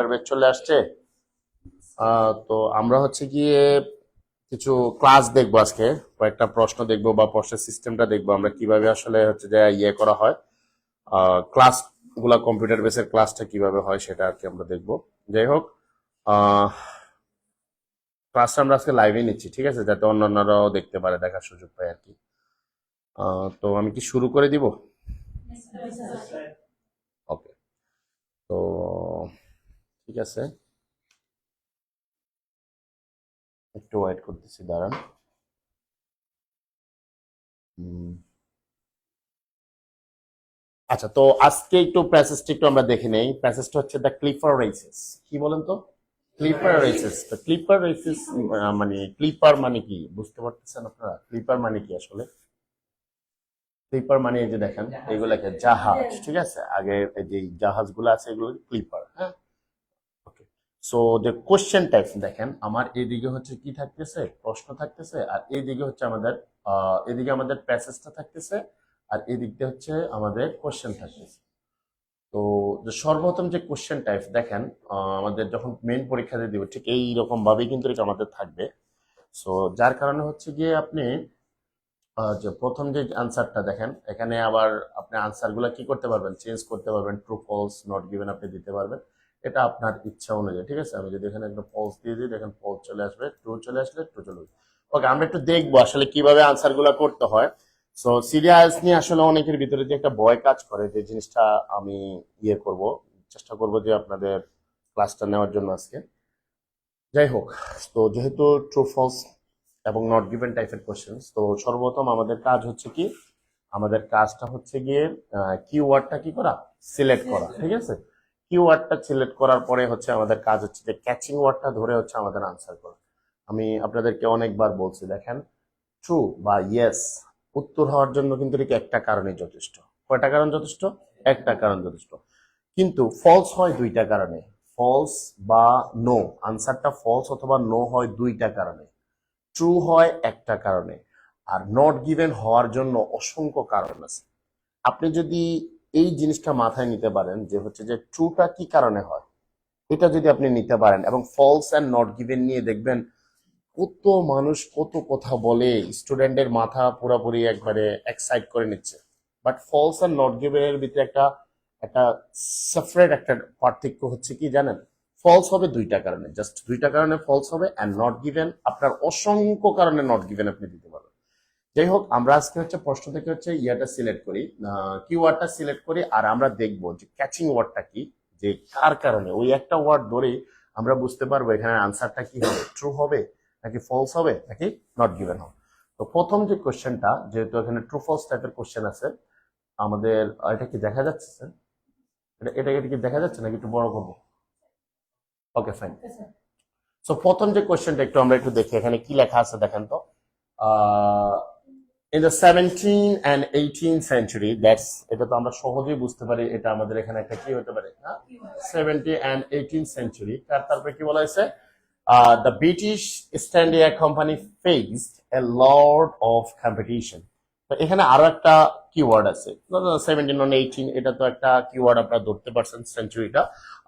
Batch চলে আসছে। তো আমরা হচ্ছে গিয়ে কিছু ক্লাস দেখবো আজকে, কয়েকটা প্রশ্ন দেখবো বা প্রশ্নের সিস্টেমটা দেখবো আমরা কিভাবে আসলে হচ্ছে যে ইয়ে করা হয়। ক্লাস গুলা কম্পিউটার বেসের ক্লাসটা কিভাবে হয় সেটা আর কি আমরা দেখবো। যাই হোক, ক্লাসটা আমরা আজকে লাইভে নিচ্ছি, ঠিক আছে, যাতে অন্যান্যরাও দেখতে পারে, দেখার সুযোগ পায় আর কি। তো আমি কি শুরু করে দিব? ওকে, তো ঠিক আছে, একটু ওয়েট করতেছি, দাঁড়ান। হুম, আচ্ছা, তো আজকে একটু প্যাসেজটা একটু আমরা দেখে নেই। প্যাসেজটা হচ্ছে দ্য ক্লিপার রেসেস। কি বলেন তো? Clipper races. তো ক্লিপার রেসেস মানে ক্লিপার মানে কি বুঝতে পারতেছেন আপনারা? ক্লিপার মানে কি আসলে? ক্লিপার মানে এই যে দেখেন এগুলাকে জাহাজ, ঠিক আছে, আগে এই যে জাহাজগুলো আছে এগুলো ক্লিপার, হ্যাঁ। ওকে, সো যে কোশ্চেন টাইপ দেখেন, আমার এইদিকে হচ্ছে কি থাকতেছে, প্রশ্ন থাকতেছে, আর এইদিকে হচ্ছে আমাদের এদিকে আমাদের প্যাসেজটা থাকতেছে, আর এদিক দিয়ে হচ্ছে আমাদের কোশ্চেন থাকতেছে। তো যে সর্বপ্রথম যে কোশ্চেন টাইপ দেখেন, আমাদের যখন মেইন পরীক্ষা দিয়ে দিব ঠিক এই রকম ভাবেই কিন্তু এটা আমাদের থাকবে। সো যার কারণে হচ্ছে গিয়ে আপনি যে প্রথম যে আনসারটা দেখেন, এখানে আবার আপনি আনসার গুলা কি করতে পারবেন, চেঞ্জ করতে পারবেন, ট্রু ফলস নট গিভেন আপনি দিতে পারবেন। এটা আপনার ইচ্ছা অনুযায়ী, ঠিক আছে। আমি যদি এখানে একটা ফলস দিয়ে দিই, দেখেন ফলস চলে আসবে, ট্রু চলে আসলে ট্রু চলে আসবে। ওকে, আমরা একটু দেখবো আসলে কিভাবে আনসার গুলা করতে হয়। সো সিরিয়াস নিয়ে আসলে অনেকের ভিতরে যে একটা ভয় কাজ করে, যে জিনিসটা আমি ইয়ে করব, চেষ্টা করব যে আপনাদের ক্লাসটা নেওয়ার জন্য আজকে। যাই হোক, তো যেহেতু ট্রু ফলস এবং নট গিভেন টাইপের কোশ্চেন, তো সর্বপ্রথম আমাদের কাজ হচ্ছে কি, আমাদের কাজটা হচ্ছে গিয়ে কিওয়ার্ডটা কি করা, সিলেক্ট করা, ঠিক আছে। কিওয়ার্ডটা সিলেক্ট করার পরে হচ্ছে আমাদের কাজ হচ্ছে যে ক্যাচিং ওয়ার্ডটা ধরে হচ্ছে আমাদের আনসার করা। আমি আপনাদেরকে অনেকবার বলছি, দেখেন, ট্রু বা ইয়েস উত্তর হওয়ার জন্য কিন্তু ঠিক একটা কারণে যথেষ্ট। কয়টা কারণ যথেষ্ট? একটা কারণ যথেষ্ট। কিন্তু ফলস হয় দুইটা কারণে। ফলস বা নো, আনসারটা ফলস অথবা নো হয় দুইটা কারণে। ট্রু হয় একটা কারণে। আর নট গিভেন হওয়ার জন্য অসংখ্য কারণ আছে। আপনি যদি এই জিনিসটা মাথায় নিতে পারেন যে হচ্ছে যে ট্রুটা কি কারণে হয়, এটা যদি আপনি নিতে পারেন এবং ফলস এন্ড নট গিভেন নিয়ে দেখবেন কত মানুষ কত কথা বলে, স্টুডেন্টের মাথা পুরোপুরি একবারে এক্সাইট করে নিচ্ছে। But false are not given এর ভিতরে একটা একটা সেপারেট একটা পার্থক্য হচ্ছে কি জানেন? ফলস হবে দুইটা কারণে, জাস্ট দুইটা কারণে ফলস হবে, এন্ড নট গিভেন আপনার অসংখ্য কারণে নট গিভেন আপনি দিতে পারবেন। যাই হোক, আমরা আজকে হচ্ছে প্রশ্ন থেকে হচ্ছে ইয়াটা সিলেক্ট করি, কিওয়ার্ডটা সিলেক্ট করি, আর আমরা দেখব যে ক্যাচিং ওয়ার্ডটা কি, যে কার কারণে ওই একটা ওয়ার্ড ধরেই আমরা বুঝতে পারবো এখানে আনসারটা কি হবে, ট্রু হবে নাকি ফলস হবে নাকি নট গিভেন হবে। তো প্রথম যে কোশ্চেনটা, যেহেতু এখানে ট্রু ফলস টাইপের কোশ্চেন আছে আমাদের, এটা কি দেখা যাচ্ছে স্যার? এটা কি দেখা যাচ্ছে নাকি একটু বড় করবো? ওকে, ফাইন। সো প্রথম যে কোশ্চেনটা একটু আমরা একটু দেখি এখানে কি লেখা আছে, দেখেন তো। In the 17 and 18th century, that's, এটা তো আমরা সহজেই বুঝতে পারি এটা আমাদের এখানে একটা কি হতে পারে, হ্যাঁ, 17 and 18th century। তারপরে কি বলা হয়েছে? The British East India company faced a lot of competition. তো এখানে আরো একটা কিওয়ার্ড আছে, 17 and 18, এটা তো একটা কিওয়ার্ড আপনারা ধরতে পারছেন, সেঞ্চুরিটা।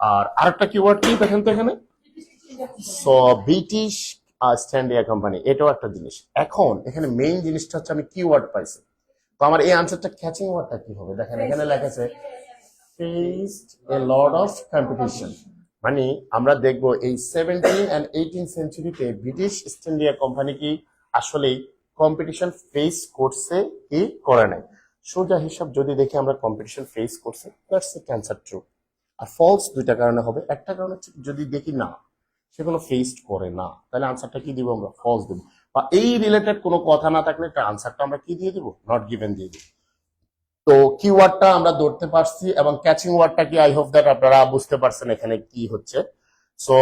আর আরেকটা কিওয়ার্ড কি দেখেন তো এখানে, so British East India company, এটাও একটা জিনিস। এখন এখানে মেইন জিনিসটা হচ্ছে আমি কিওয়ার্ড পাইছি। তো আমার এই আনসারটা ক্যাচিং ওয়ার্ডটা কি হবে, দেখেন এখানে লেখা আছে faced a lot of competition. মানে আমরা দেখব এই 17 and 18 সেঞ্চুরিতে ব্রিটিশ ইস্ট ইন্ডিয়া কোম্পানি কি আসলেই কম্পিটিশন ফেস করছে কি করে নাই। সোজা হিসাব যদি দেখি আমরা কম্পিটিশন ফেস করছে, দ্যাটস ইট, অ্যান্সার ট্রু। আর ফলস দুইটা কারণে হবে, একটা কারণ হচ্ছে যদি দেখি না সেগুলো ফেসড করে না, তাহলে আনসারটা কি দিব, আমরা ফলস দিব। বা এই রিলেটেড কোনো কথা না থাকলে আনসারটা আমরা কি দিয়ে দিব, নট গিভেন দিয়ে দিব। তো কিওয়ার্ডটা আমরা ধরতে পারছি এবং ক্যাচিং ওয়ার্ডটা কি, আই হোপ দ্যাট আপনারা বুঝতে পারছেন এখানে কি হচ্ছে। সো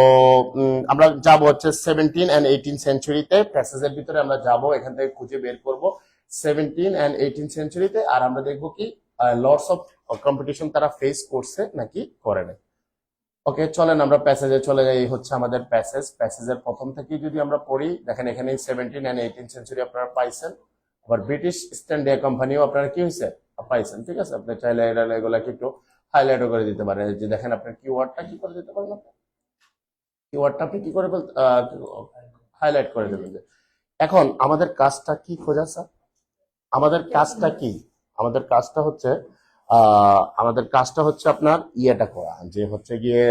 আমরা যাব হচ্ছে 17 and 18 সেঞ্চুরিতে, প্যাসেজের ভিতরে আমরা যাব, এখান থেকে খুঁজে বের করব 17 and 18 সেঞ্চুরিতে, আর আমরা দেখব কি লটস অফ কম্পিটিশন তারা ফেস করছে নাকি করে নাই। ওকে, চলেন আমরা প্যাসেজে চলে যাই। হচ্ছে আমাদের প্যাসেজের প্রথম থেকে যদি আমরা পড়ি, দেখেন এখানে 17 and 18 সেঞ্চুরি আপনারা পাইছেন, আবার ব্রিটিশ ইস্ট ইন্ডিয়া কোম্পানিও আপনারা কি হয়েছে পাইছেন, ঠিক আছে। আপনি চাইলে এগুলাকে একটু হাইলাইটও করে দিতে পারেন, যে দেখেন আপনার কিওয়ার্ডটা কি করে দিতে পারেন আপনি কিওয়ার্ডটা আপনি কি করে হাইলাইট করে দেবেন যে এখন আমাদের কাজটা কি খোঁজা স্যার? আমাদের কাজটা কি? আমাদের কাজটা হচ্ছে আমাদের কাজটা হচ্ছে আপনার ইয়েটা করা, যে হচ্ছে গিয়ে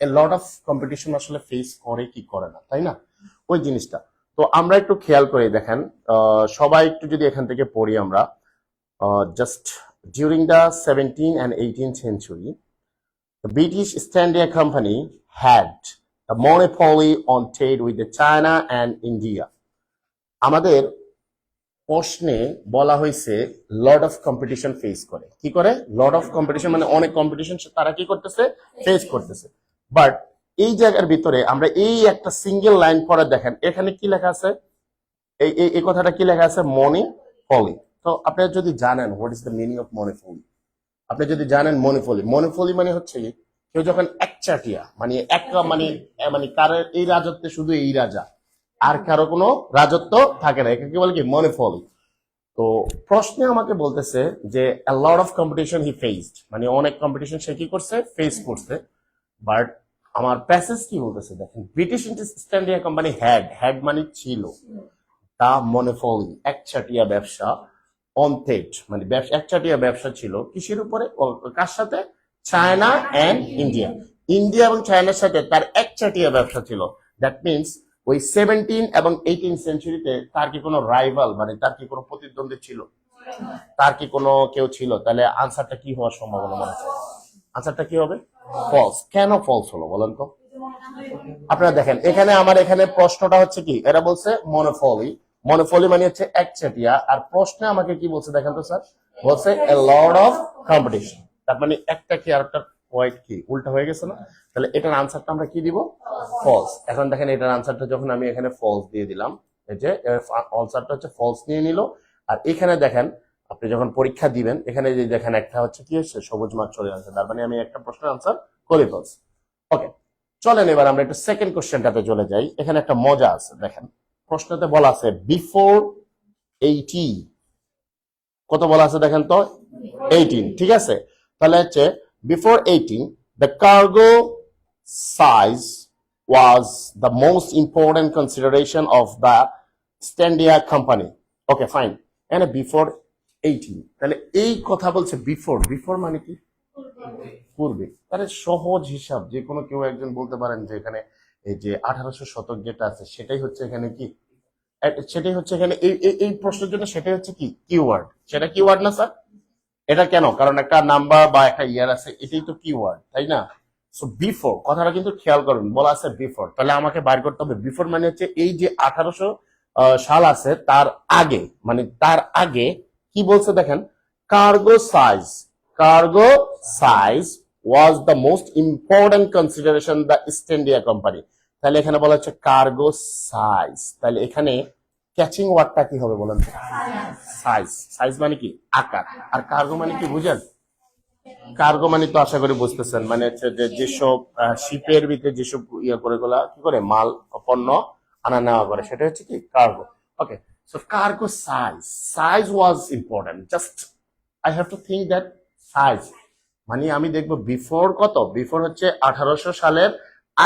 এ লট অফ কম্পিটিশন আসলে ফেস করে কি করে না, তাই না? ওই জিনিসটা তো আমরা একটু খেয়াল করে দেখেন, সবাই একটু যদি এখান থেকে পড়ি আমরা, just during the 17th and 18th century, the British East India Company had a monopoly on trade with the China and India. আমাদের প্রশ্নে বলা হয়েছে লট অফ কম্পিটিশন ফেস করে, কি করে? লট অফ কম্পিটিশন মানে অনেক কম্পিটিশন তারা কি করতেছে, ফেস করতেছে। বাট এই জায়গার ভিতরে আমরা এই একটা সিঙ্গেল লাইন পরে দেখেন এখানে কি লেখা আছে, এই এই কথাটা কি লেখা আছে, মনিপলি। তো আপনারা যদি জানেন what is the meaning of monopoly, আপনি যদি জানেন মনিপলি, মনিপলি মানে হচ্ছে কি, কেউ যখন একচাটিয়া মানে এক মানে মানে কারোর এই রাজত্বে শুধু এই রাজা, আর কারো কোনো রাজত্ব থাকে না, একে কি বলে কি, মনিপলি। তো প্রশ্নে আমাকে বলতেছে যে a lot of competition he faced, মানে অনেক কম্পিটিশন সে কি করছে, ফেস করছে। বাট আমার প্যাসেজ কি বলতেছে দেখেন, British East India company had মানে ছিল, তা মনোপলি একচাটিয়া ব্যবসা, অন ট্রেড মানে ব্যবসা, একচাটিয়া ব্যবসা ছিল কিসের উপরে, কার সাথে, চায়না এন্ড ইন্ডিয়া, ইন্ডিয়া এবং চায়নার সাথে তার একচাটিয়া ব্যবসা ছিল। দ্যাট মিনস ওই 17 এবং 18 সেঞ্চুরিতে তার কি কোনো রাইভাল মানে তার কি কোনো প্রতিদ্বন্দ্বী ছিল, তার কি কোনো কেউ ছিল? তাহলে আনসারটা কি হওয়ার সম্ভাবনা মনে হচ্ছে? আনসারটা কি হবে? ফলস। কেন ফলস হলো বলেন তো? আপনারা দেখেন এখানে আমার এখানে প্রশ্নটা হচ্ছে কি, এরা বলছে মনোপলি, মনোপলি মানে হচ্ছে একচেটিয়া, আর প্রশ্নে আমাকে কি বলছে দেখেন তো স্যার, বলছে এ লট অফ কম্পিটিশন, তার মানে একটা কি আর একটা পয়েন্ট কি উল্টা হয়ে গেছে না? তাহলে এটার আনসারটা আমরা কি দিব, ফলস। এখন দেখেন এটার আনসারটা যখন আমি এখানে ফলস দিয়ে দিলাম, এই যে আনসারটা হচ্ছে ফলস নিয়ে নিল। আর এখানে দেখেন আপনি যখন পরীক্ষা দিবেন এখানে যে দেখেন একটা হচ্ছে কি হচ্ছে, সবুজ মার্ক চলে আসছে, তার মানে আমি একটা প্রশ্নের আনসার করে ফেলছি। ওকে, চলেন এবার আমরা একটু সেকেন্ড কোশ্চেনটাতে চলে যাই। এখানে একটা মজা আছে, দেখেন প্রশ্নতে বলা আছে বিফোর 80, কত বলা আছে দেখেন তো, 18, ঠিক আছে? তাহলে হচ্ছে before 18 the cargo size was the most important consideration of the East India company. Okay fine, এখানে বিফোর 18, তাহলে এই কথা বলছে বিফোর, বিফোর মানে কি, পূর্বে। তাহলে সহজ হিসাব, যে কোনো কেউ একজন বলতে পারেন যে এখানে এই যে 1800 শতক যেটা আছে সেটাই হচ্ছে এখানে কি, সেটাই হচ্ছে এখানে এই এই প্রশ্নের জন্য সেটাই হচ্ছে কি কিওয়ার্ড। সেটা কিওয়ার্ড না স্যার? এটা কেন? কারণ একটা নাম্বার বা একটা ইয়ার আছে, এটাই তো কিওয়ার্ড, তাই না? সো বিফোর কথাটা কিন্তু খেয়াল করুন, বলা আছে বিফোর, তাহলে আমাকে বাইর করতে হবে বিফোর মানে হচ্ছে এই যে 1800 সাল আছে তার আগে, মানে তার আগে কি বলছে দেখেন, cargo size, cargo size was the most important consideration the East India company. তাহলে এখানে বলা হচ্ছে কার্গো সাইজ, তাহলে এখানে ক্যাচিং ওয়ার্ডটা কি হবে বলেন? সাইজ, সাইজ মানে কি, আকার, আর কার্গো মানে কি বুঝেন? কার্গো মানে তো আশা করি বুঝতেছেন, মানে হচ্ছে যে যেসব শিপের ভিতরে যেসব ইয়ে করে গুলা কি করে মাল পণ্য আনা নেওয়া করে, সেটা হচ্ছে কি cargo. Okay, so cargo size, size was important, just I have to think that size, মানে আমি দেখবো বিফোর কত, বিফোর হচ্ছে 1800 সালের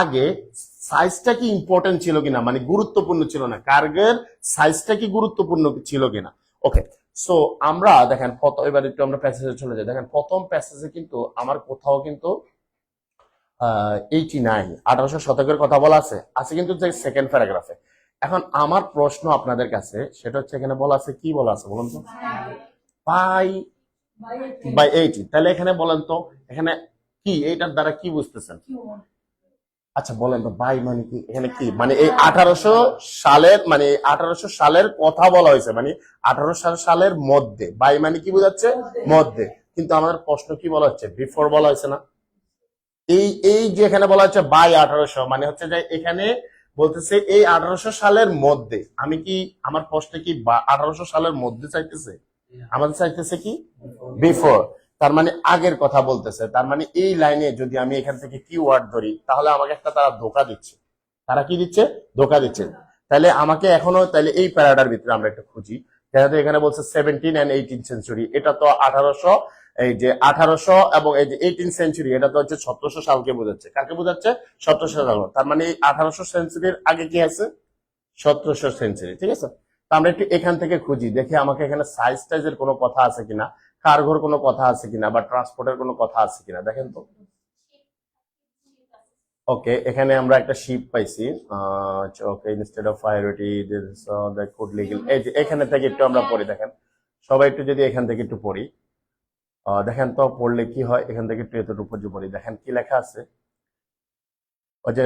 আগে সাইজটা কি ইম্পর্টেন্ট ছিল কিনা, মানে গুরুত্বপূর্ণ ছিল না, কার্গের সাইজটা কি গুরুত্বপূর্ণ ছিল কিনা। ওকে, সো আমরা দেখেন এবার একটু আমরা প্যাসেজে চলে যাই। দেখেন প্রথম প্যাসেজে কিন্তু আমার কোথাও কিন্তু 89 1800 শতকের কথা বলা আছে, আছে কিন্তু সেকেন্ড প্যারাগ্রাফে। এখন আমার প্রশ্ন আপনাদের কাছে সেটা হচ্ছে, এখানে বলা আছে কি বলা আছে বলুন তো, বাই বাই 80, তাহলে এখানে বলেন তো এখানে কি, এইটার দ্বারা কি বুঝতেছেন? আচ্ছা বলেন তো বাই মানে কি, এখানে কি মানে এই 1800 সালের, মানে 1800 সালের কথা বলা হয়েছে, মানে 1800 সালের মধ্যে, বাই মানে কি বোঝাচ্ছে, মধ্যে। কিন্তু আমাদের প্রশ্ন কি বলা হচ্ছে, বিফোর বলা হয়েছে না? এই এই যে এখানে বলা হচ্ছে বাই 1800, মানে হচ্ছে যে এখানে বলতেছে এই 1800 সালের মধ্যে, আমি কি আমার প্রশ্নে কি 1800 সালের মধ্যে চাইতেছে? আমাদের চাইতেছে কি বিফোর, তার মানে আগের কথা বলতেছে। তার মানে এই লাইনে যদি আমি এখান থেকে কি ওয়ার্ড ধরি, তাহলে আমাকে একটা তারা ধোকা দিচ্ছে। তারা কি দিচ্ছে? ধোকা দিচ্ছে। তাহলে আমাকে এখনো তাহলে এই প্যারাটার ভিতরে আমরা একটু খুঁজি, যেহেতু এখানে বলছে 17 and 18 সেঞ্চুরি, এটা তো 1800 এই যে 1800 এবং এই যে 18 সেঞ্চুরি, এটা তো হচ্ছে 1700 সালকে বোঝাচ্ছে। কাকে বোঝাচ্ছে? 1700 সাল। তার মানে এই 1800 সেঞ্চুরির আগে কি আছে? 1700 সেঞ্চুরি, ঠিক আছে। তো আমরা একটু এখান থেকে খুঁজি, দেখি আমাকে এখানে সাইজ টাইজের কোনো কথা আছে কিনা, কার্গোর কোনো কথা আছে কিনা, বা ট্রান্সপোর্টের কোনো কথা আছে কিনা, দেখেন তো। ওকে, এখানে আমরা একটা শিপ পাইছি। Okay, instead of priority this the code legal, এই যে এখানে থেকে একটু আমরা পড়ি, দেখেন সবাই একটু যদি এখান থেকে একটু পড়ি, দেখেন তো পড়লে কি হয়। এখান থেকে একটু এতটুকু পর্যন্ত পড়ি, দেখেন কি লেখা আছে। ওই যে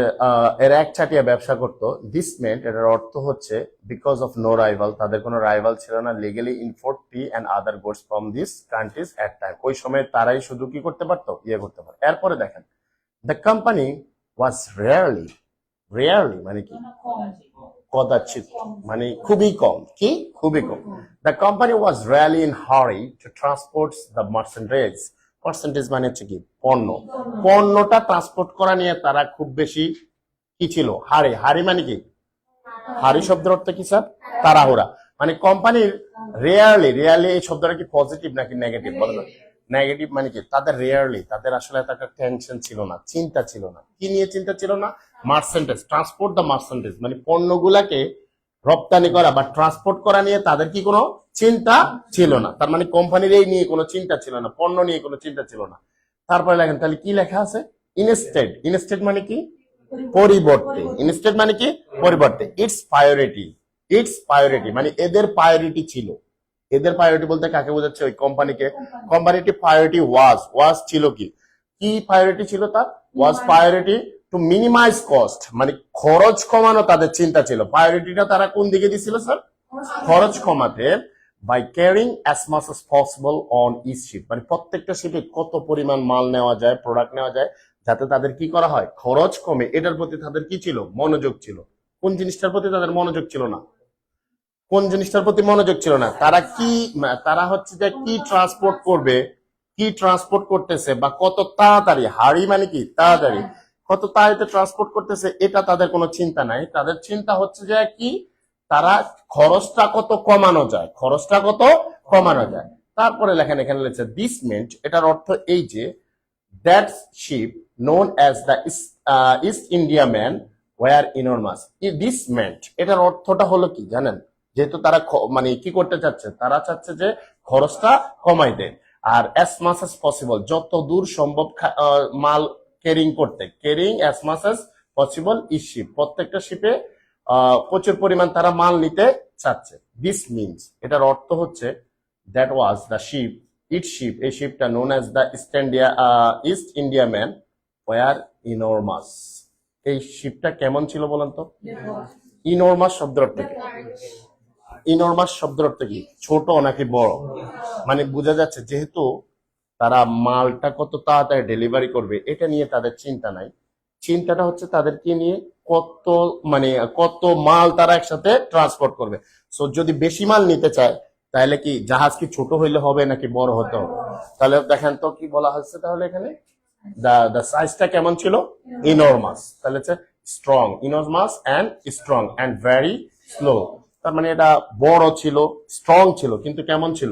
এরা এক চাটিয়া ব্যবসা করতো, দিস মেন্ট, এটার অর্থ হচ্ছে বিকজ অফ নো রাইভাল, তাদের কোনো রাইভাল ছিল না, legally import T and other goods from this countries at time, ওই সময় তারাই শুধু কি করতে পারতো, ইয়ে করতে পারতো। এরপরে দেখেন, the company was rarely, rarely মানে কি, কদাচিৎ, মানে খুবই কম, কি খুবই কম। The company was rarely in hurry to transport the merchandise, percentage মানে হচ্ছে কি, পণ্য, পণ্যটা ট্রান্সপোর্ট করা নিয়ে তারা খুব বেশি কি ছিল, হারি, হারি মানে কি, হারি শব্দের অর্থ কি স্যার, তাড়াহুড়া। মানে কোম্পানির রেয়ারলি, রেয়ারলি এই শব্দটা কি পজিটিভ নাকি নেগেটিভ, বলেন? নেগেটিভ মানে কি, তাদের রেয়ারলি, তাদের আসলে একটা টেনশন ছিল না, চিন্তা ছিল না, কি নিয়ে চিন্তা ছিল না, মার্চেন্টেজ, ট্রান্সপোর্ট দ্য মার্চেন্টেজ, মানে পণ্যগুলাকে রপ্তানি করা বা ট্রান্সপোর্ট করা নিয়ে তাদের কি কোনো চিন্তা ছিল না। তার মানে কোম্পানির এই নিয়ে কোনো চিন্তা ছিল না, পণ্য নিয়ে কোনো চিন্তা ছিল না। তারপরে লেখেন, তাহলে কি লেখা আছে, ইনস্টেড, ইনস্টেড মানে কি, পরিবর্তে, ইনস্টেড মানে কি, পরিবর্তে, ইটস প্রায়োরিটি, ইটস প্রায়োরিটি মানে এদের প্রায়োরিটি ছিল, এদের প্রায়োরিটি বলতে কাকে বোঝাচ্ছে, ওই কোম্পানিকে। কোম্পানিটি প্রায়োরিটি ওয়াজ, ওয়াজ ছিল কি, কি প্রায়োরিটি ছিল তার, ওয়াজ প্রায়োরিটি টু মিনিমাইজ কস্ট, মানে খরচ কমানো তাদের চিন্তা ছিল। প্রায়োরিটিটা তারা কোন দিকে দিছিল স্যার, খরচ কমাতে, by carrying as much as possible on each ship, মানে প্রত্যেকটা শিপে কত পরিমাণ মাল নেওয়া যায়, প্রোডাক্ট নেওয়া যায়, যাতে তাদের কি করা হয়, খরচ কমে, এটার প্রতি তাদের কি ছিল, মনোযোগ ছিল। কোন জিনিসটার প্রতি তাদের মনোযোগ ছিল না, কোন জিনিসটার প্রতি মনোযোগ ছিল না, তারা কি, তারা হচ্ছে যে কি ট্রান্সপোর্ট করবে, কি ট্রান্সপোর্ট করতেছে, বা কত তাড়াতাড়ি, হাড়ি মানে কি তাড়াতাড়ি, কত তাড়াতাড়ি ট্রান্সপোর্ট করতেছে, এটা তাদের কোনো চিন্তা নাই। তাদের চিন্তা হচ্ছে যে কি, তারা খরচটা কত কমানো যায়, খরচটা কত কমানো যায়। তারপরে লেখেন, এখানে লেখছে দিস মেন্ট, এটার অর্থ এই যে, that ship known as the East India man were enormous, this meant, এটার অর্থটা হলো কি জানেন, যেহেতু তারা মানে কি করতে চাচ্ছে, তারা চাচ্ছে যে খরচটা কমাইতে, আর অ্যাজ মাচ as পসিবল, যত দূর সম্ভব মাল ক্যারিং করতে, carrying as much as possible is ship, প্রত্যেকটা শিপে প্রচুর পরিমাণ তারা মাল নিতে চাচ্ছে। দিস মিনস, এটার অর্থ হচ্ছে, that was the ship, it ship, এই শিপটা known as the East India man were enormous, এই শিপটা কেমন ছিল বলেন তো, ইনরমাস শব্দের অর্থ কি, ইনরমাস শব্দের অর্থ কি, ছোট নাকি বড়, মানে বোঝা যাচ্ছে যেহেতু তারা মালটা কত তাড়াতাড়ি ডেলিভারি করবে এটা নিয়ে তাদের চিন্তা নাই, চিন্তাটা হচ্ছে তাদের কি নিয়ে, কত মানে কত মাল তারা একসাথে ট্রান্সপোর্ট করবে। সো যদি বেশি মাল নিতে চায় তাহলে কি জাহাজ কি ছোট হইলে হবে নাকি বড় হতে হবে, তাহলে দেখেন তো কি বলা হচ্ছে, তাহলে এখানে the সাইজটা কেমন ছিল, ইনরমাস, তাহলে হচ্ছে strong, enormous and strong and very slow, তার মানে এটা বড় ছিল, স্ট্রং ছিল, কিন্তু কেমন ছিল,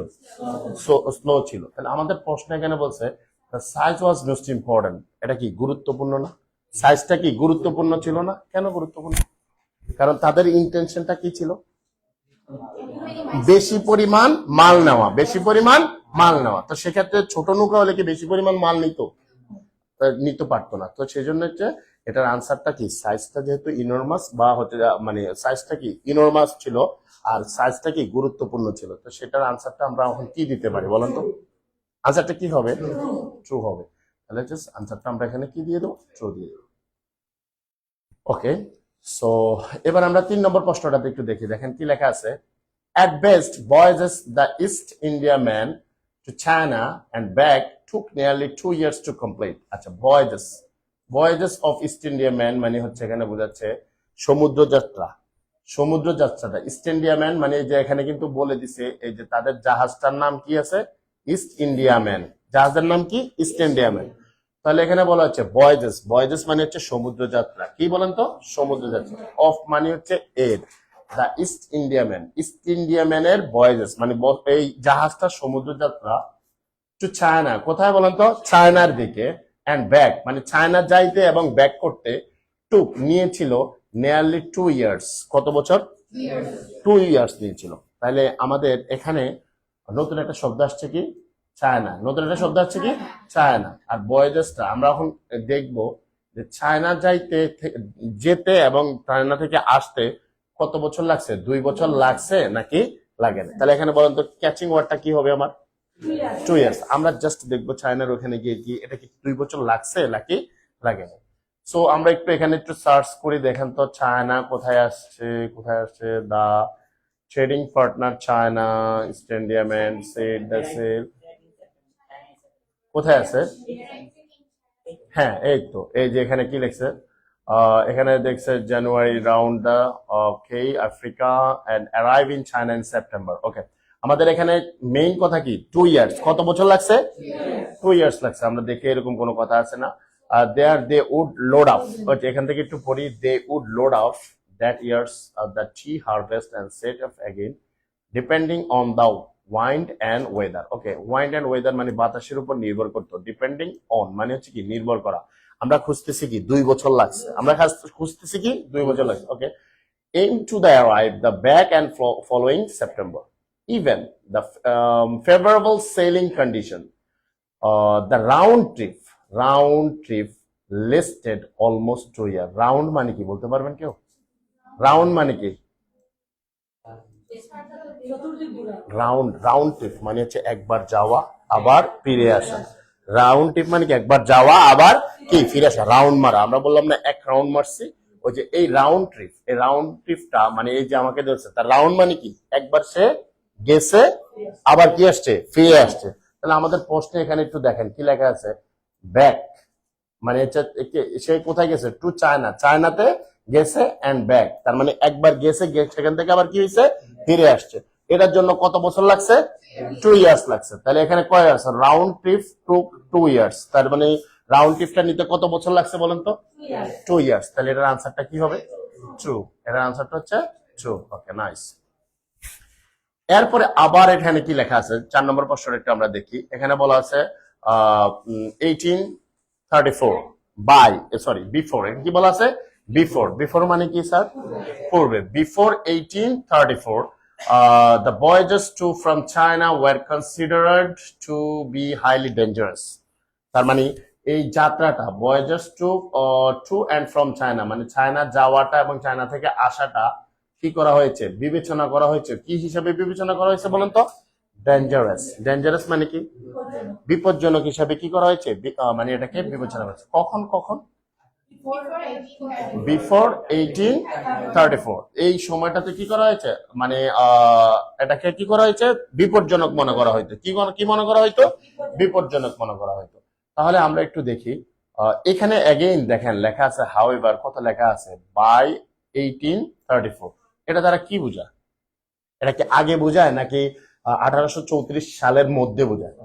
স্লো ছিল। তাহলে আমাদের প্রশ্ন এখানে বলছে the size was most important, এটা কি গুরুত্বপূর্ণ না, সাইজটা কি গুরুত্বপূর্ণ ছিল না, কেন গুরুত্বপূর্ণ, কারণ তাদের ইন্টেনশনটা কি ছিল, বেশি পরিমাণ মাল নেওয়া, বেশি পরিমাণ মাল নেওয়া। তো সেক্ষেত্রে ছোট নৌকা হলে কি বেশি পরিমাণ মাল নিতে পারতো না। তো সেই জন্য হচ্ছে এটার আনসারটা কি, সাইজটা যেহেতু ইনরমাস বা হচ্ছে মানে সাইজটা কি ইনরমাস ছিল আর সাইজটা কি গুরুত্বপূর্ণ ছিল, তো সেটার আনসারটা আমরা এখন কি দিতে পারি বলেন তো, আনসারটা কি হবে, ট্রু হবে। তাহলে জাস্ট আনসারটা আমরা এখানে কি দিয়ে দেবো, ট্রু দিয়ে দেবো। ওকে, সো এবার আমরা 3 নম্বর প্রশ্নটাতে একটু দেখি, দেখেন কি লেখা আছে। At best, voyages the East India man to China and back took nearly 2 years to complete. আচ্ছা, voyages of East India man মানে হচ্ছে এখানে বোঝাচ্ছে সমুদ্র যাত্রা, সমুদ্র যাত্রাটা। ইস্ট ইন্ডিয়া ম্যান মানে যে এখানে কিন্তু বলে দিছে এই যে তাদের জাহাজটার নাম কি আছে, ইস্ট ইন্ডিয়া ম্যান, জাহাজের নাম কি, ইস্ট ইন্ডিয়া ম্যান। তাহলে এখানে বলা হচ্ছে ভয়েজেস, ভয়েজেস মানে হচ্ছে সমুদ্র যাত্রা, কি বলেন তো, সমুদ্র যাত্রা। অফ মানে হচ্ছে এর, the East India man, east India ম্যানের ভয়েজেস মানে এই জাহাজটা সমুদ্র যাত্রা টু চায়না, কোথায় বলেন তো? চায়নার দিকে। অ্যান্ড ব্যাক মানে চায়না যাইতে এবং ব্যাক করতে টুক নিয়েছিল নিয়ারলি 2 ইয়ার্স। কত বছর? 2 ইয়ার্স নিয়েছিল। তাহলে আমাদের এখানে নতুন একটা শব্দ আসছে কি? চায়না। নতুন একটা শব্দ আসছে কি? চায়না। আর বয়েজেসটা আমরা এখন দেখবো যে চায়না যেতে এবং চায়না থেকে আসতে কত বছর লাগছে? 2 বছর লাগছে নাকি লাগে না? তাহলে এখানে বলেন তো ক্যাচিং ওয়ার্ডটা কি হবে আমার? 2 ইয়ার্স। আমরা জাস্ট দেখবো চায়নার ওখানে গিয়ে কি এটা কি 2 বছর লাগছে নাকি লাগে না। সো আমরা একটু এখানে একটু সার্চ করি, দেখেন তো চায়না কোথায় আসছে, কোথায় আসছে? দা ট্রেডিং পার্টনার চায়না স্ট্যান্ডিয়ামেন্ট সেড দ্য সেল, কোথায় আছে? হ্যাঁ এই তো, এই যে এখানে কি লিখছে, এখানে দেখছে January round the, okay, Africa and arrive in China in September. Okay, আমাদের এখানে মেইন কথা কি? 2 ইয়ার্স। কত বছর লাগছে? 2 ইয়ার্স লাগছে। আমরা দেখে এরকম কোনো কথা আছে না। There they would load up, এখান থেকে একটু পড়ি, they would load up that year's the tea harvest and set up again depending on the wind and weather. Okay, wind and weather মানে বাতাসের উপর নির্ভর করতো। ডিপেন্ডিং অন মানে হচ্ছে কি নির্ভর করা। আমরা খুঁজতেছি কি 2 বছর লাগছে, আমরা খুঁজতেছি কি 2 বছর লাগছে। ওকে, aim to the arrive the back and following September. Even the favorable sailing condition, the round trip listed almost 2 years. Round মানে কি বলতে পারবেন কেউ? রাউন্ড মানে কি? রাউন্ড ট্রিপ মানে হচ্ছে একবার যাওয়া আবার ফিরে আসা। রাউন্ড ট্রিপ মানে কি একবার যাওয়া আবার কি ফিরে আসা, রাউন্ড মারা। আমরা বললাম না এক রাউন্ড মারছি, ওই যে এই রাউন্ড ট্রিপটা মানে এই যে আমাকে ধরছে তার রাউন্ড মানে কি একবার সে গেছে আবার কি আসছে, ফিরে আসছে। তাহলে আমাদের প্রশ্নে এখানে একটু দেখেন কি লেখা আছে, ব্যাক মানে হচ্ছে সে কোথায় গেছে? টু চায়না, চায়নাতে গেছে এন্ড ব্যাক, তার মানে একবার গেছে, সেখান থেকে আবার কি হয়েছে? ফিরে আসছে। এটার জন্য কত বছর লাগছে? 2 ইয়ার্স লাগছে। তাহলে এখানে কয় আছে? রাউন্ড ট্রিপ টু 2 ইয়ার্স, তার মানে রাউন্ড ট্রিপটা নিতে কত বছর লাগছে বলেন তো? 2 ইয়ার্স। তাহলে এটার আনসারটা কি হবে? ট্রু। এটার আনসারটা হচ্ছে ট্রু। ওকে, নাইস। এরপরে আবার এখানে কি লেখা আছে? 4 নম্বর প্রশ্নটা একটু আমরা দেখি। এখানে বলা আছে 1834 বাই, সরি বিফোর, কি বলা আছে? বিফোর মানে কি স্যার? পূর্বে। Before 1834 the voyages to from China were considered to be highly dangerous. তার মানে এই যাত্রাটা voyages to and from China মানে চায়না যাওয়াটা এবং চায়না থেকে আসাটা কি করা হয়েছে? বিবেচনা করা হয়েছে। কি হিসাবে বিবেচনা করা হয়েছে বলেন তো? ডেঞ্জারাস মানে কি? বিপজ্জনক হিসাবে কি করা হয়েছে? মানে এটাকে বিবেচনা করা হয়েছে। কখন? বিফোর 1834 এই সময়টাতে কি করা হয়েছে? মানে এটাকে কি করা হয়েছে? বিপজ্জনক মনে করা হয়তো। কি মনে করা হয়তো? বিপজ্জনক মনে করা হয়তো। তাহলে আমরা একটু দেখি, এখানে এগেইন দেখেন লেখা আছে হাউএভার, কত লেখা আছে? বাই 1834। এটা দ্বারা কি বোঝায়? এটা কি আগে বোঝায় নাকি 1834 সালের মধ্যে বোঝায়?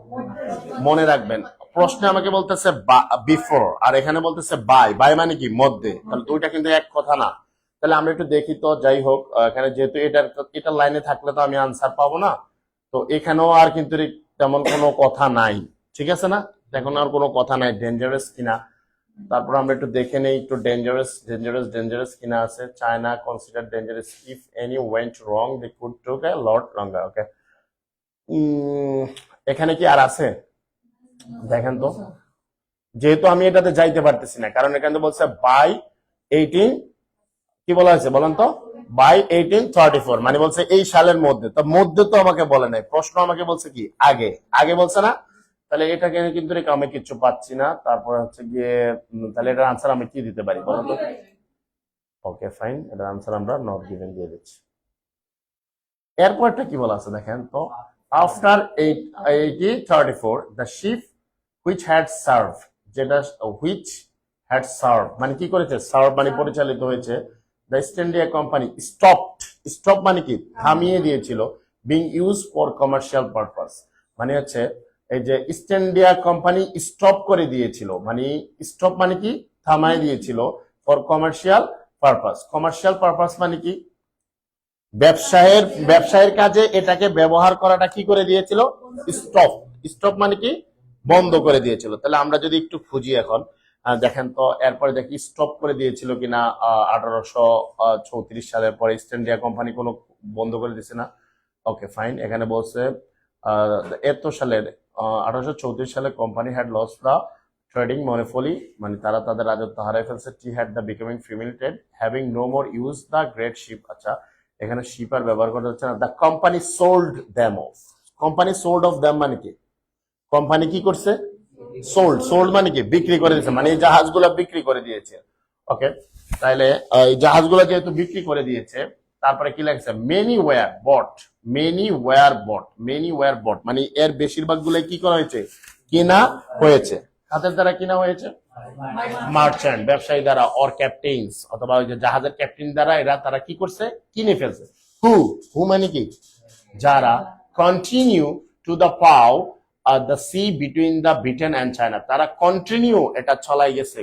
মনে রাখবেন, প্রশ্নে আমাকে বলতেছে বিফোর আর এখানে বলতেছে বাই মানে কি মধ্যে, তাহলে দুইটা কিন্তু এক কথা না। তাহলে আমরা একটু দেখি তো। যাই হোক, এখানে যেহেতু এটার লাইনে থাকলে তো আমি আনসার পাবো না, তো এখানেও আর কিন্তু তেমন কোনো কথা নাই, ঠিক আছে না? এখন আর কোনো কথা নাই ডেঞ্জারাস কিনা। তারপর আমরা একটু দেখে নেই একটু ডেঞ্জারাস কিনা আছে। China consider dangerous if any went wrong they could take a lot longer. Okay, এখানে কি আর আছে দেখেন তো। যেহেতু আমি এটাতে যাইতে পারতেছি না, কারণ এখানে বলছে বাই 18, কি বলা হয়েছে বলেন তো? বাই 1834 মানে বলছে এই সালের মধ্যে। তো মধ্যে তো আমাকে বলে নাই, প্রশ্ন আমাকে বলছে কি আগে বলছে না। তাহলে এটাকে কিন্তু আমি কিছু পাচ্ছি না। তারপর হচ্ছে গিয়ে তাহলে এটার আনসার আমি কি দিতে পারি বলেন তো? ওকে ফাইন, এটার আনসার আমরা নট গিভেন দিয়ে দিচ্ছি। এরপরটা কি বলা আছে দেখেন তো, after 1834 the ship which had serve, যেটা হুইচ হ্যাড সার্ভ মানে কি করেছে? সার্ভ মানে পরিচালিত হয়েছে। The East India company stop মানে কি থামিয়ে দিয়েছিল। Being use for commercial purpose মানে হচ্ছে এই যে ইস্ট ইন্ডিয়া কোম্পানি স্টপ করে দিয়েছিল, মানে স্টপ মানে কি থামাই দিয়েছিল, ফর কমার্শিয়াল পারপাস মানে কি ব্যবসায়ের কাজে এটাকে ব্যবহার করাটা কি করে দিয়েছিল? স্টপ মানে কি বন্ধ করে দিয়েছিল। তাহলে আমরা যদি একটু খুঁজি এখন, দেখেন তো এরপরে দেখি স্টপ করে দিয়েছিল কিনা 1834 সালের পরে ইস্ট ইন্ডিয়া কোম্পানি কোনো বন্ধ করে দিছে না। ওকে ফাইন, এখানে বলছে এত সালের 1834 সালে company had lost the trading monopoly, মানে তারা তাদের রাজত্ব হারাই ফেলছে। টি হ্যাড দ্য বিকামিং ফিমিলিটেড having no more use the great ship. আচ্ছা, এখানে শিপ আর ব্যবহার করা হচ্ছে না। The company sold them off, company sold off them মানে কি, কোম্পানি কি করছে, সোল্ড, সোল্ড মানে কি বিক্রি করে দিয়েছে, মানে এই জাহাজগুলো বিক্রি করে দিয়েছে। ওকে, তাহলে এই জাহাজগুলো যেহেতু বিক্রি করে দিয়েছে, তারপরে কি লাগছে, মেনি ওয়্যার বট, মেনি ওয়্যার বট, মেনি ওয়্যার বট মানে এর বেশিরভাগ গুলো কি করা হয়েছে, কিনা হয়েছে, কাদের দ্বারা কিনা হয়েছে, মার্চেন্ট ব্যবসায়ী দ্বারা, অর ক্যাপ্টেন্স অথবা ওই যে জাহাজের ক্যাপ্টেন দ্বারা, এরা তারা কি করছে, কিনে ফেলছে। হু, হু মানে কি, যারা কন্টিনিউ টু দ্য পাও the sea between the Britain and China, তারা কন্টিনিউ এটা চলাই গেছে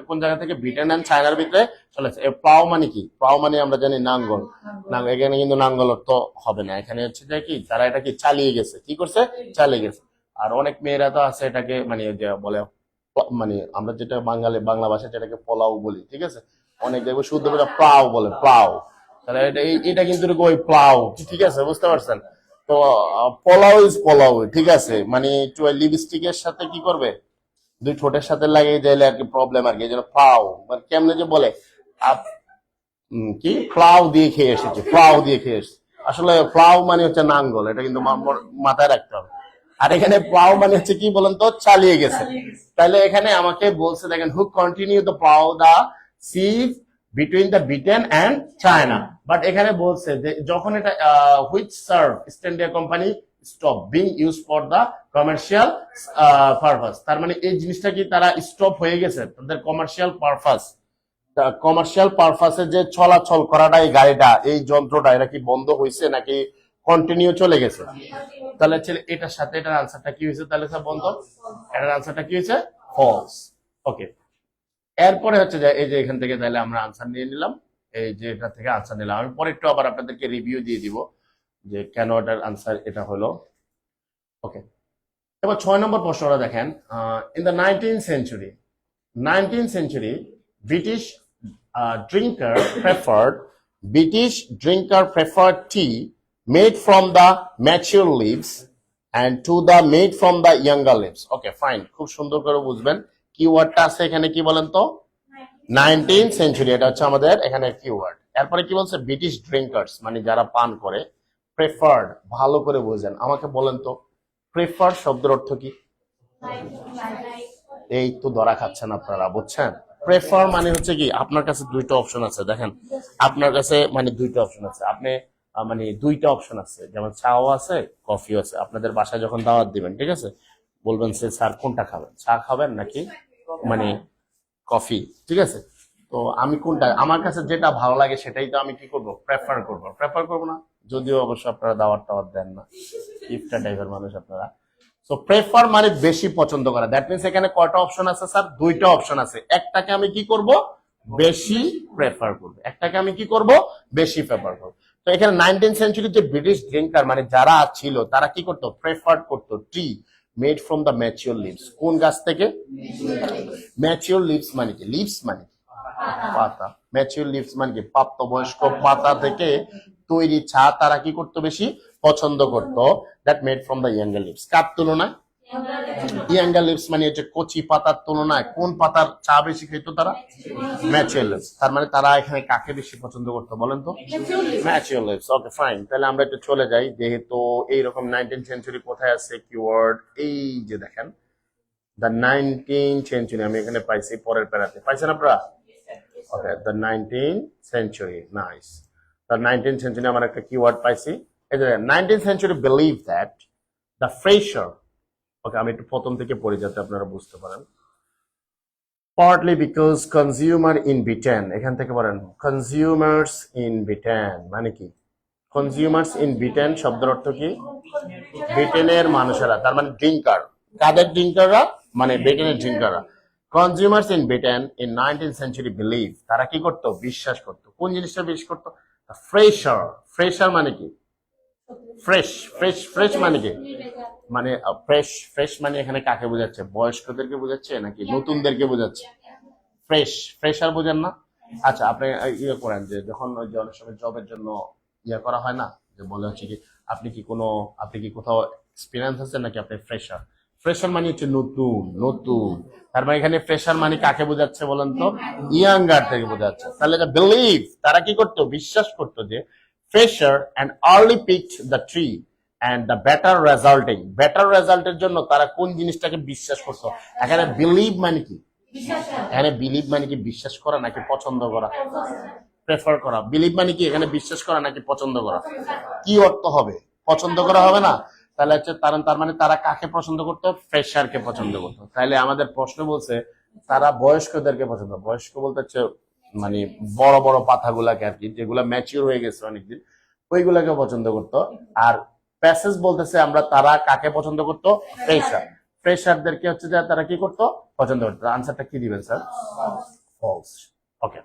কোন জায়গা থেকে, ব্রিটেন অ্যান্ড চায়নার ভিতরে চলেছে। পাও মানে কি, পাও মানে আমরা জানি নাঙ্গল, নাঙ্গল, এখানে কিন্তু নাঙ্গল তো হবে না, এখানে হচ্ছে যে কি তারা এটা কি চালিয়ে গেছে, কি করছে, চালিয়ে গেছে। আর অনেক মেয়েরা তো আছে এটাকে মানে যে বলে, মানে আমরা যেটা বাংলা ভাষায় যেটাকে পোলাও বলি, ঠিক আছে, অনেক দেখবো শুদ্ধ করে প্লাও বলে, প্লাও, তাহলে এটা কিন্তু ওই প্লাও, ঠিক আছে, বুঝতে পারছেন। তো পোলাও ইজ পোলাও, ঠিক আছে, মানে একটু লিপস্টিকের সাথে কি করবে, দুই ঠোঁটের সাথে লাগিয়ে যাইলে আর কি প্রবলেম আর কি, এই জন্য প্লাও মানে কেমনে যে বলে কি প্লাও দিয়ে খেয়ে এসেছে, প্লাও দিয়ে খেয়ে এসেছে, আসলে প্লাও মানে হচ্ছে নাঙ্গল, এটা কিন্তু মাথায় রাখতে হবে। আর এখানে প্লাও মানে হচ্ছে কি বলেন তো, চালিয়ে গেছে। তাহলে এখানে আমাকে বলছে, দেখেন, who continue the plough the sea between the Britain and China, but এখানে বলছে যে যখন এটা which serve East India company stop being use for the commercial purpose, তার মানে এই জিনিসটা কি তারা স্টপ হয়ে গেছে, তাদের কমার্শিয়াল পারপাস, কমার্শিয়াল পারপাসে যে চলাচল করাটা, এই গাড়িটা, এই যন্ত্রটা, এটা কি বন্ধ হয়েছে নাকি কন্টিনিউ চলে গেছে। তাহলে এটার সাথে এটার আনসারটা কি হয়েছে, তাহলে স্যার বন্ধ, এটার আনসারটা কি হয়েছে, ফলস। ওকে, এরপরে হচ্ছে যে এই যে এখান থেকে তাহলে আমরা আনসার নিয়ে নিলাম, এই যে এটা থেকে আনসার নিলাম, আমি পরে একটু আবার আপনাদেরকে রিভিউ দিয়ে দিব যে কেন এটার আনসার এটা হলো। ওকে, এবার 6 নম্বর প্রশ্নটা দেখেন, in the 19th century British drinker preferred tea made from the mature leaves and to the made from the younger leaves. Okay, fine, খুব সুন্দর করে বুঝবেন কিওয়ার্ডটা আছে এখানে, কি বলেন তো, 19th century, এটা হচ্ছে আমাদের এখানে কিওয়ার্ড। এরপরে কি বলছে, ব্রিটিশ ড্রিঙ্কার্স মানে যারা পান করে, প্রেফার্ড, ভালো করে বুঝেন, আমাকে বলেন তো প্রেফার শব্দের অর্থ কি, এই তো ধরা খাচ্ছেন আপনারা, বুঝছেন। প্রেফার মানে হচ্ছে কি, আপনার কাছে দুইটা অপশন আছে, দেখেন আপনার কাছে মানে দুইটা অপশন আছে, আপনি মানে দুইটা অপশন আছে, যেমন চাও আছে, কফিও আছে। আপনাদের বাসায় যখন দাওয়াত দিবেন, ঠিক আছে, বলবেন সে স্যার কোনটা খাবেন, চা খাবেন নাকি মানে কফি, ঠিক আছে। তো আমি কোনটা, আমার কাছে যেটা ভালো লাগে সেটাই তো আমি কি করব, প্রেফার করব না, যদিও অবশ্য আপনারা দাওয়াত দেন না, ইফতার টাইপের মানুষ আপনারা। সো প্রেফার মানে বেশি পছন্দ করা, দ্যাট মিনস এখানে কয়টা অপশন আছে স্যার, দুইটা অপশন আছে, একটাকে আমি কি করব, বেশি প্রেফার করব, একটাকে আমি কি করব, বেশি প্রেফার করব। তো এখানে 19th সেঞ্চুরিতে ব্রিটিশ ড্রিঙ্কার মানে যারা ছিল, তারা কি করতো, প্রেফার করতো tea made from the mature leaves, কোন গাছ থেকে, ম্যাচিওর লিভস মানে কি, লিভস মানে পাতা, ম্যাচিওর লিভস মানে কি প্রাপ্তবয়স্ক পাতা থেকে তৈরি চা তারা কি করতো, বেশি পছন্দ করতো, that made from the younger leaves, কার তুলনায়, ইয়াঙ্গার লিভস মানে হচ্ছে কচি পাতার তুলনায় কোন পাতার চা বেশি খেত তারা, ম্যাচিওর লিভস। তার মানে তারা এখানে কাকে বেশি পছন্দ করতো বলেন তো, ম্যাচিওর লিভস। ওকে ফাইন, তাহলে আমরা একটু চলে যাই, যেহেতু এইরকম 19th সেঞ্চুরি কোথায় আছে কিওয়ার্ড, এই যে দেখেন দ্য 19th সেঞ্চুরি, আমি এখানে পাইছি পরের প্যারাতে, পাইছেন আপনারা। Okay, the 19th century, nice. The 19th century আমার একটা কিওয়ার্ড পাইছি, এই যে 19th century believe that the fresher, okay আমি একটু প্রথম থেকে পড়ি যাতে আপনারা বুঝতে পারেন। Partly because consumer in Britain, এখান থেকে বলেন কনজিউমার্স ইন ব্রিটেন মানে কি, কনজিউমার্স ইন ব্রিটেন শব্দের অর্থ কি, ব্রিটেনের মানুষেরা, তার মানে ড্রিঙ্কার, কাদের ড্রিঙ্কাররা, মানে ব্রিটেনের ড্রিঙ্কাররা। Consumers in Britain in 19th century believe, তারা কি করতো, বিশ্বাস করতো, কোন জিনিসটা বিশ্বাস করতো, ফ্রেশার, ফ্রেশার মানে কি, ফ্রেশ, ফ্রেশ, ফ্রেশ মানে কি, মানে ফ্রেশ, ফ্রেশ মানে এখানে কাকে বোঝাচ্ছে? বয়স্কদেরকে বোঝাচ্ছে নাকি নতুনদেরকে বোঝাচ্ছে? ফ্রেশ, ফ্রেশার বোঝেন না? আচ্ছা, আপনি ইয়ে করেন যে যখন ওই যে অনেক সময় জবের জন্য ইয়ে করা হয় না, যে বলে হচ্ছে কি আপনি কি কোথাও এক্সপিরিয়েন্স আছে নাকি আপনি ফ্রেশার? ফ্রেশার মানে হচ্ছে নতুন, নতুন। তার মানে এখানে ফ্রেশার মানে কাকে বোঝাচ্ছে বলেন তো? ইয়াঙ্গার থেকে বোঝাচ্ছে। তাহলে এটা বিলিভ, তারা কি করতো? বিশ্বাস করতো যে fresher and early picked the tree and the better resulting, better রেজাল্টের জন্য তারা কোন জিনিসটাকে বিশ্বাস করতো? এখানে বিলিভ মানে কি? এখানে বিলিভ মানে কি বিশ্বাস করা নাকি পছন্দ করা? প্রেফার করা। বিলিভ মানে কি এখানে বিশ্বাস করা নাকি পছন্দ করা? কি অর্থ হবে? পছন্দ করা হবে না? তাহলে হচ্ছে তার মানে তারা কাকে পছন্দ করতো? ফ্রেশারকে পছন্দ করতো। তাহলে আমাদের প্রশ্ন বলছে তারা বয়স্কদেরকে পছন্দ, বয়স্ক বলতে হচ্ছে মানে বড় বড় পাতাগুলাকে আর কি, যেগুলা ম্যাচিউর হয়ে গেছে অনেকদিন, ওইগুলাকে পছন্দ করতো। আর প্যাসেজ বলতেছে আমরা তারা কাকে পছন্দ করতো? ফ্রেশার। ফ্রেশারদেরকে হচ্ছে যে তারা কি করতো? পছন্দ করতো। আনসারটা কি দিবেন স্যার? ফলস। ওকে,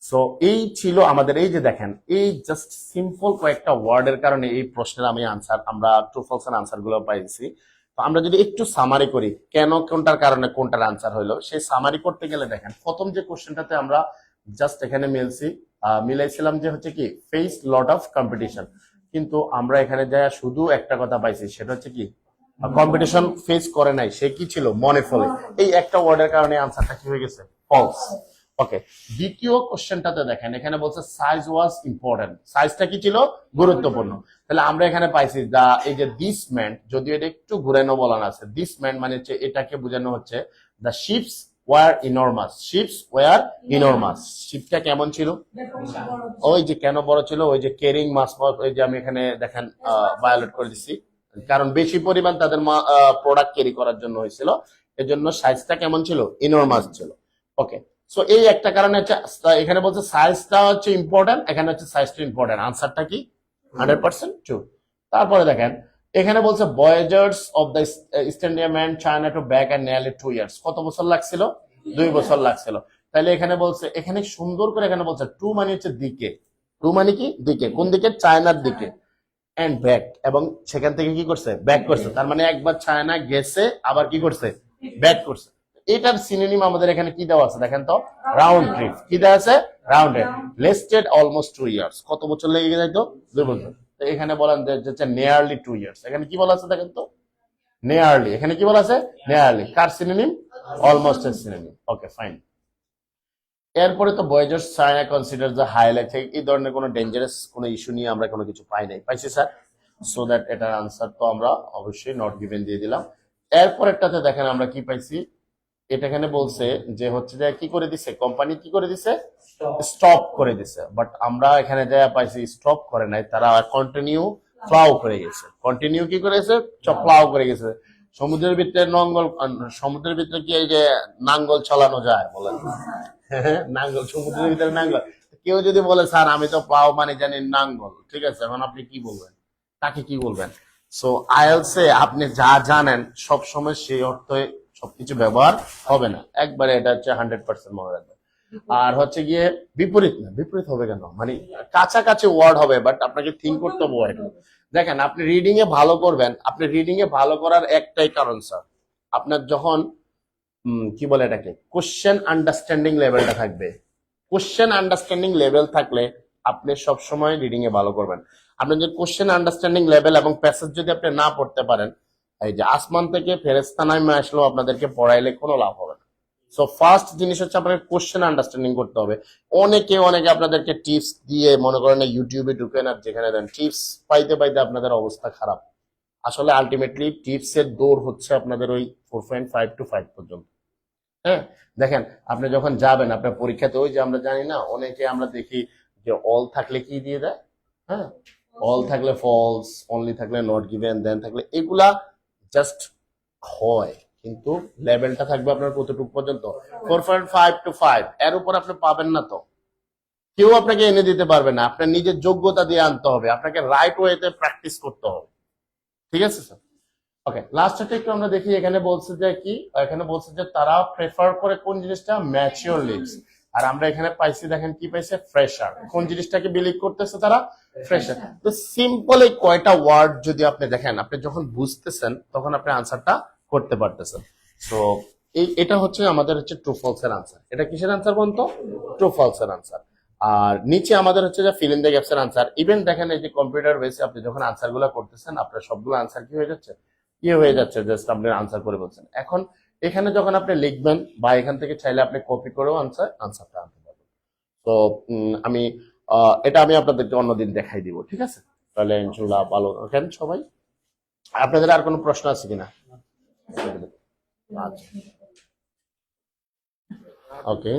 সো এই ছিল আমাদের, এই যে দেখেন, এই জাস্ট সিম্পল কয়েকটা ওয়ার্ডের কারণে এই প্রশ্নের আমরা ট্রু ফলস এর আনসার গুলো পাইছি। তো আমরা যদি একটু সামারি করি কেন কোনটার কারণে কোনটার আনসার হলো, সেই সামারি করতে গেলে দেখেন প্রথম যে কোশ্চেনটাতে আমরা জাস্ট এখানে মিলাইছিলাম যে হচ্ছে কি ফেস লট অফ কম্পিটিশন, কিন্তু আমরা এখানে যায় শুধু একটা কথা পাইছি, সেটা হচ্ছে কি কম্পিটিশন ফেস করে নাই, সে কি ছিল? মনে ফলে। এই একটা ওয়ার্ডের কারণে আনসারটা কি হয়ে গেছে? ফলস। ওকে, দ্বিতীয় কোশ্চেনটাতে দেখেন এখানে বলছে সাইজ ওয়াজ ইম্পর্টেন্ট, সাইজটা কি ছিল? গুরুত্বপূর্ণ। তাহলে আমরা এখানে পাইছি এই যে দিস মেন্ট, যদিও এটা একটু ঘুরানো বলানো আছে, দিস মেন্ট মানে হচ্ছে এটাকে বোঝানো হচ্ছে the ships were enormous, ships were enormous. শিপটা কেমন ছিল? ওই যে কেন বড় ছিল? ওই যে কেরিং মাস, ওই যে আমি এখানে দেখেন ভায়োলেট করে দিচ্ছি, কারণ বেশি পরিমাণ তাদের প্রোডাক্ট ক্যারি করার জন্য হয়েছিল, এজন্য সাইজটা কেমন ছিল? ইনরমাস ছিল। ওকে, সো এই একটা কারণে হচ্ছে এখানে বলছে সাইজটা হচ্ছে ইম্পর্টেন্ট, এখানে হচ্ছে সাইজটা ইম্পর্টেন্ট। আনসারটা কি? 100% ট্রু। তারপরে দেখেন এখানে বলছে ভয়েজার্স অফ দ্য স্ট্যান্ডিয়ারম্যান China to back and nearly 2 years. কত বছর লাগছিল? 2 বছর লাগছিল। তাহলে এখানে বলছে, এখানে সুন্দর করে এখানে বলছে টু মানে হচ্ছে দিকে, টু মানে কি? দিকে। কোন দিকে? চায়নার দিকে। এন্ড ব্যাক, এবং সেখান থেকে কি করছে? ব্যাক করছে। তার মানে একবার চায়না গেছে, আবার কি করছে? ব্যাক করছে। এটার সিনোনিম আমাদের এখানে কি দেওয়া আছে দেখেন তো? Round trip. কি দেওয়া আছে? Round trip. Lasted almost 2 years. কত বছর লেগে যাইতো? 2 বছর। তো এখানে বলেন যে নিয়ারলি 2 ইয়ার্স। এখানে কি বলা আছে দেখেন তো? নিয়ারলি। এখানে কি বলা আছে? নিয়ারলি। কার সিনোনিম? অলমোস্ট এর সিনোনিম। ওকে, ফাইন। এরপরে তো ভয়েজার্স চায়না কনসিডার দ্য হাইলাইট, এই ধরনের কোনো ডেঞ্জারাস কোনো ইস্যু নিয়ে আমরা কোনো কিছু পাই নাই, পাইছি স্যার? সো দ্যাট এটার আনসার তো আমরা অবশ্যই নট গিভেন দিয়ে দিলাম। এরপরেরটাতে দেখেন আমরা কি পাইছি, এটা এখানে বলছে যে হচ্ছে যে কি করে দিছে, কোম্পানি কি করে দিছে? স্টপ করে দিছে। বাট আমরা এখানে যা পাইছি স্টপ করে নাই, তারা কন্টিনিউ প্লাউ করে গেছে। কন্টিনিউ কি করেছে? প্লাউ করে গেছে। সমুদ্রের ভিতরে সমুদ্রের ভিতরে কি এই যে নাঙ্গল চালানো যায় বলেন? নাঙ্গল, সমুদ্রের ভিতরে নাঙ্গল। কেউ যদি বলে স্যার আমি তো প্লাউ মানে জানি নাঙ্গল, ঠিক আছে, এখন আপনি কি বলবেন? তাকে কি বলবেন? সো আইএলসে আপনি যা জানেন সবসময় সেই অর্থে সবকিছু ব্যবহার হবে না, একবারে এটা হচ্ছে 100% মনে রাখবেন। আর হচ্ছে গিয়ে বিপরীত না, বিপরীত হবে কেন? মানে কাছাকাছি ওয়ার্ড হবে, বাট আপনাকে থিঙ্ক করতে হবে ওয়ার্ড। দেখেন আপনি রিডিং এ ভালো করবেন, আপনি রিডিং এ ভালো করার একটাই কারণ স্যার, আপনার যখন কি বলে এটাকে কোশ্চেন আন্ডারস্ট্যান্ডিং লেভেলটা থাকবে। কোশ্চেন আন্ডারস্ট্যান্ডিং লেভেল থাকলে আপনি সব সময় রিডিং এ ভালো করবেন। আপনি যদি কোশ্চেন আন্ডারস্ট্যান্ডিং লেভেল এবং প্যাসেজ যদি আপনি না পড়তে পারেন, এই যে আসমান থেকে ফেরেশতা নামে আসলেও আপনাদেরকে পড়াইলে কোনো লাভ হবে না। সো ফার্স্ট জিনিস হচ্ছে আপনাকে কোশ্চেন আন্ডারস্ট্যান্ডিং করতে হবে। অনেকে আপনাদেরকে টিপস দিয়ে মনে করেন ইউটিউবে ঢুকেন আর যেখানে দেন টিপস পাইতে পাইতে আপনাদের অবস্থা খারাপ। আসলে আলটিমেটলি টিপস এর দৌড় হচ্ছে আপনাদের ওই 4.5 to 5 পর্যন্ত। হ্যাঁ, দেখেন আপনি যখন যাবেন আপনার পরীক্ষাতে, ওই যে আমরা জানি না, অনেকে আমরা দেখি যে অল থাকলে কি দিয়ে দেয়, হ্যাঁ, অল থাকলে ফলস, অনলি থাকলে নট গিভেন, দেন থাকলে, এগুলা জাস্ট হয়, কিন্তু লেভেলটা থাকবে আপনার কতটুকু পর্যন্ত? 4.5 to 5, এর উপর আপনি পাবেন না। তো কেউ আপনাকে এনে দিতে পারবে না, আপনার নিজের যোগ্যতা দিয়ে আনতে হবে, আপনাকে রাইট ওয়েতে প্র্যাকটিস করতে হবে। ঠিক আছে স্যার? ওকে, লাস্টটা একটু আমরা দেখি। এখানে বলছে যে কি, এখানে বলছে যে তারা প্রেফার করে কোন জিনিসটা? Mature leaves. আর আমরা এখানে পাইছি, দেখেন কি পাইছে, ফ্রেশার। কোন জিনিসটাকে বিলিভ করতেছে তারা? ফ্রেশার। তো সিম্পল এই কয়টা ওয়ার্ড যদি আপনি দেখেন, আপনি যখন বুঝতেছেন তখন আপনি আনসারটা করতে পারতেছেন। সো এটা হচ্ছে আমাদের হচ্ছে ট্রু ফলস এর আনসার। এটা কিসের আনসার বলতো? ট্রু ফলস এর আনসার। আর নিচে আমাদের হচ্ছে যে ফিল ইন দ্য গ্যাপস এর আনসার। ইভেন দেখেন এই যে কম্পিউটার বেসে আপনি যখন আনসার গুলো করতেছেন, আপনার সবগুলো আনসার কি হয়ে যাচ্ছে, জাস্ট আপনি আনসার করে বলছেন। এখন এখানে যখন আপনি লিখবেন বা এখান থেকে চাইলে আপনি কপি করেও আনসারটা আনতে পারবেন। তো আমি এটা আমি আপনাদেরকে অন্যদিন দেখাই দিব, ঠিক আছে? তাহলে ইনশাল্লাহ ভালো থাকেন সবাই। আপনাদের আর কোনো প্রশ্ন আছে কিনা? আচ্ছা, ওকে।